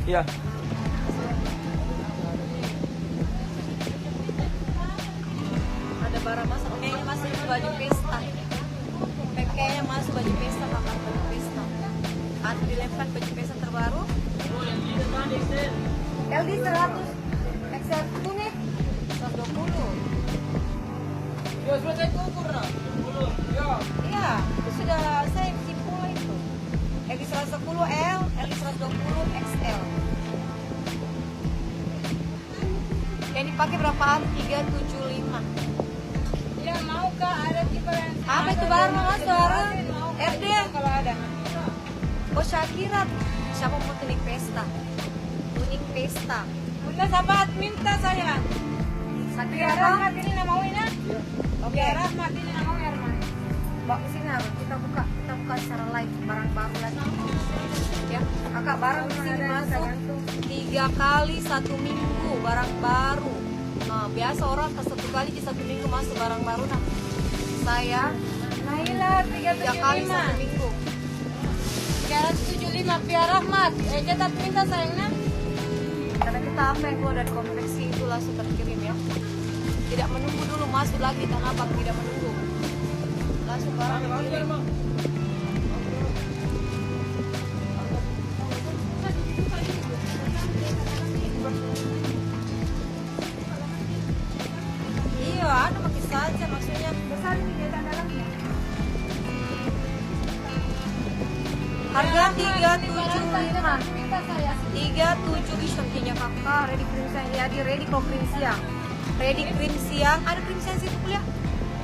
Iya. Ada barang masuk, kayaknya masih baju pesta. Kayaknya masuk baju pesta, makan baju pesta. Ada dilempar baju pesta terbaru. LD 100, XL tunik 120. Ya sudah saya ukur nah. 20. Ya. Iya, itu sudah saya simpul itu. LD 110 L, LD 120 XL. Yang dipakai berapaan? 375. Ya mau kak, ada tipe yang Apa itu barang mas suara? RD kalau ada. Oh Syakira, siapa mau tunik pesta? Tunik pesta. Bunda sahabat minta saya. Syakira Biar apa? Rahmat ini namanya. Oke, Biar Rahmat ini namanya Rahmat. bawa ke sini Harun. Kita buka secara live barang baru lagi. Ya, kakak barang di sini masuk 3 kali 1 minggu barang baru. Nah, biasa orang ke 1 kali di 1 minggu masuk barang baru. Nah, saya Naila 3 kali 1 minggu. 375 Biar Rahmat. Catat minta sayangnya. Karena kita apa yang keluar dari konveksi itu langsung terkirim ya. Tidak menunggu dulu masuk lagi tanah abang, tidak menunggu. Langsung barang dikirim. Iya, ada pakai saja maksudnya. Besar ini dia dalamnya. Harga 375. Minta saya. 37 cantiknya kakak. Ready cream siang. Ya, di ready kok cream siang. Ready cream siang. Ada cream siang situ kuliah.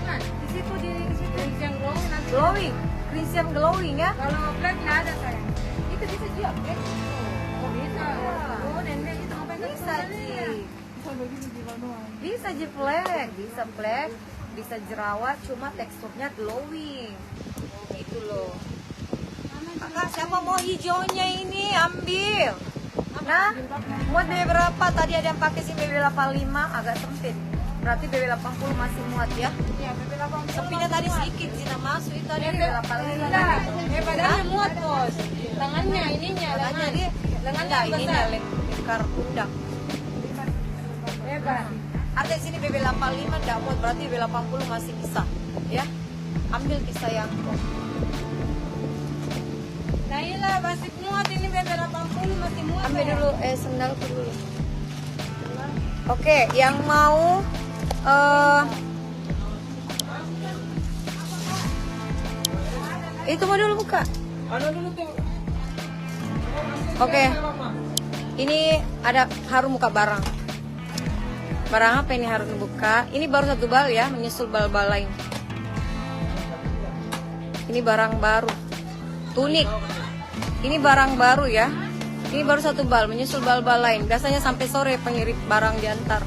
Di situ di situ. Yang glowing nanti. Glowing. Cream siang glowing ya. Kalau black nggak ada saya. Itu bisa juga black. Oh bisa. Oh nenek itu apa yang Bisa Ji. Bisa Ji black, bisa jerawat, cuma teksturnya glowing. Gitu loh. Kakak siapa mau hijaunya ini ambil. Nah, muat BB berapa? Tadi ada yang pakai sih BB 85 agak sempit. Berarti BB 80 masih muat ya. Iya, BB 80. Sepinya tadi sedikit Zina masuk itu tadi BB 85. Enggak, badannya muat bos. Tangannya ininya, Katanya dia lengannya ini besar. lingkar pundak. Hebat. Ada di sini BB 85 enggak muat, berarti BB 80 masih bisa ya. Ambil kisah yang Naila masih muat ini BB 80 masih muat. ambil saya. dulu sendalku dulu. Oke, yang mau itu mau dulu buka. Anu dulu tuh. Oke. Ini ada Harum buka barang. Barang apa ini Harum buka? Ini baru 1 bal ya, menyusul bal-bal lain. Ini barang baru. Tunik. Ini barang baru ya. Ini baru 1 bal, menyusul bal-bal lain. Biasanya sampai sore pengirim barang diantar.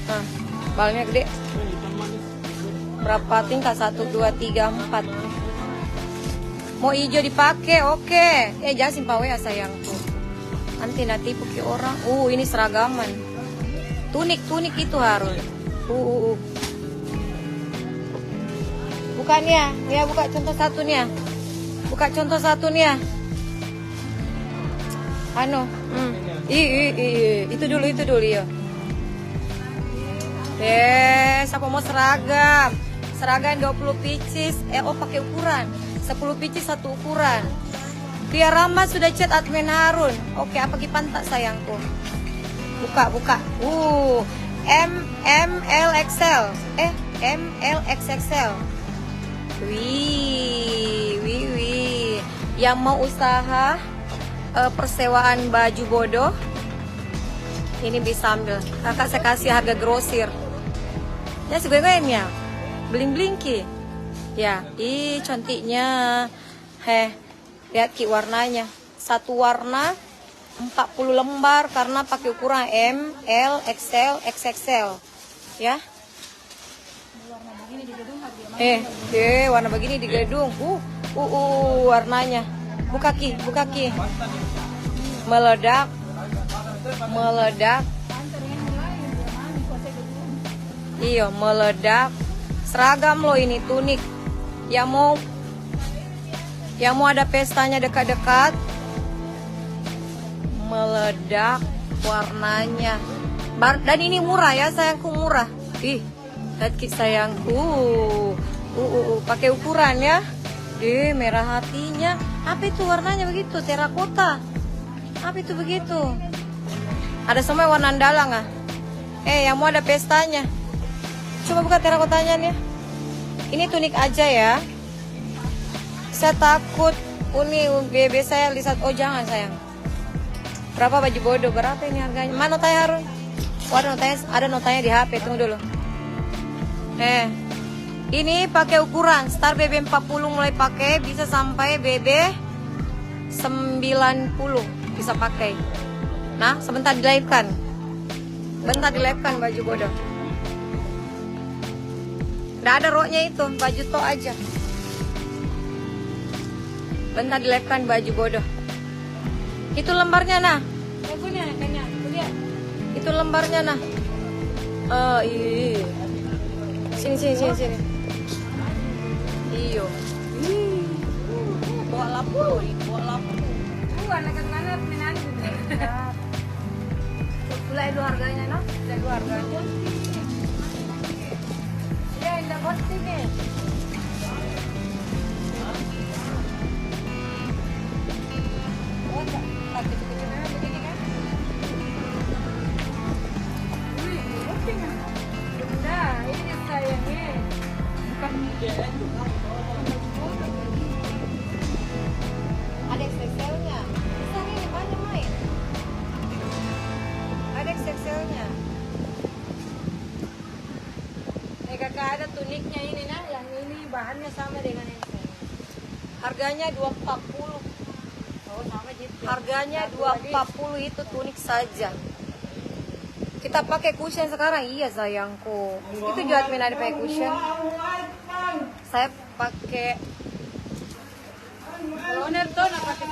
Nah, balnya gede. Berapa tingkat? 1, 2, 3, 4. Mau hijau dipakai, oke. Jangan simpah ya sayangku. Nanti pakai orang. Ini seragaman. Tunik itu Harun. Bukannya, ya buka contoh satu nih ya. Buka contoh satu nih ya. Itu dulu ya. Siapa mau seragam? Seragam 20 pieces. Pakai ukuran. 10 pieces 1 ukuran. Biar Rama sudah chat admin Harun. Oke, apa pantak sayangku? Buka. ML XL. ML XXL. Wih. Yang mau usaha persewaan baju bodoh, ini bisa ambil. Kakak saya kasih harga grosir. Ya sebenarnya bling-blingki. Ya, cantiknya. Lihat Ki warnanya. Satu warna 40 lembar karena pakai ukuran M, L, XL, XXL. Ya. Warna begini di gedung. Warnanya. Buka Ki. Meledak. Iya, meledak. Seragam loh ini tunik. Yang mau ada pestanya dekat-dekat, meledak warnanya. Dan ini murah ya sayangku, murah. Ih, lihat sayangku. Pakai ukuran ya. Merah hatinya. Apa itu warnanya begitu? Terakota. Apa itu begitu? Ada semua warna andalang ah. Yang mau ada pestanya. Coba buka terakotanya nih. Ini tunik aja ya. Saya takut ini bebe saya lihat. Oh jangan sayang. Berapa baju bodoh? Berapa ini harganya? Mana notanya Harun? Oh, ada notanya di HP. Tunggu dulu. Ini pakai ukuran Star BB 40 mulai pakai, bisa sampai BB 90 bisa pakai. Nah, sebentar dilahirkan. Bentar dilahirkan baju bodoh. Nggak ada roknya itu, baju to aja. Bentar dilahirkan baju bodoh. Itu lembarnya nah. Itu lembarnya nah. Sini. Iyo. Bawa lapu. Anak-anak menantu. Pula itu harganya no? Itu harganya. Ya, indah bos ini. Oh, tak kecil-kecilnya begini kan? Nah, ini sayangnya. Ada XXL-nya. Besar ini banyak main. Ada XXL-nya. Kakak ada tuniknya ini nah, yang ini bahannya sama dengan yang saya. Harganya 240. Oh, sama gitu. Harganya 240 itu tunik saja. Kita pakai cushion sekarang, iya sayangku. Itu juga admin ada pakai cushion. Saya pakai Owner tuh nak pakai